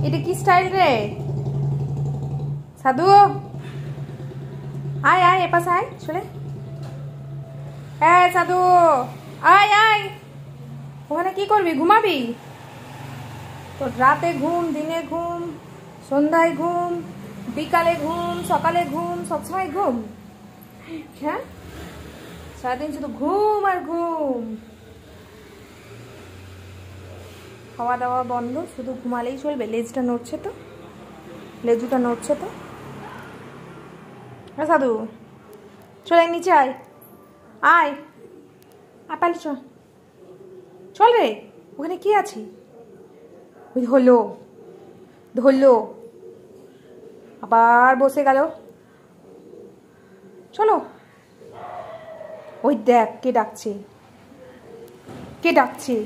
এটা কি স্টাইল রে সাধু? আয় আয় এপাশে আয় চলে। হ্যাঁ সাধু আয় আয়। ওখানে কি করবি? ঘুমাবি? তো রাতে ঘুম, দিনে ঘুম, সন্ধ্যায় ঘুম, বিকালে ঘুম, সকালে ঘুম, সবসময় ঘুম। হ্যাঁ সারাদিন শুধু ঘুম আর ঘুম। খাওয়া দাওয়া বন্ধ, শুধু ঘুমালেই চলবে? লেজটা নড়ছে তো, লেজুটা নড়ছে তো। হ্যাঁ সাধু চলে নিচে আয়, আয় পালি চল, চল রে। ওখানে কি আছে? ওই ধরলো ধরলো, আবার বসে গেল। চলো, ওই দেখ কে ডাকছে, কে ডাকছে।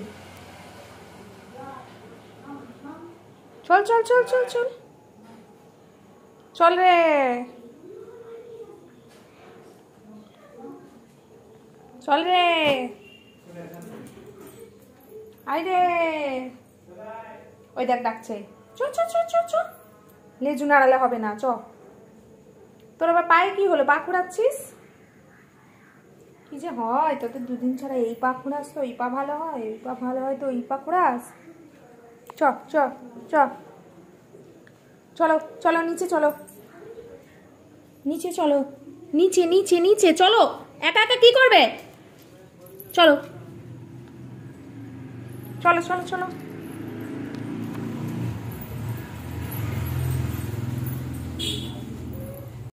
চল চল চল চল চল চল রে, চল রে, আয় রে। ওই দেখ ডাকছে, চল চল চল চল চল। লেজু নাড়ালে হবে না, চ। তোর আবার পায়ে কি হলো? পা খুঁড়াচ্ছিস? কি যে হয় তোদের দুদিন ছাড়া, এই পা খুঁড়াস তো এই পা ভালো হয়, এই পা ভালো হয় তো এই পা খুঁড়াস। চ চ চ, চলো চলো নিচে চলো, নিচে চলো, নিচে নিচে নিচে চলো। একা একা কি করবে? চলো চলো চলো চলো।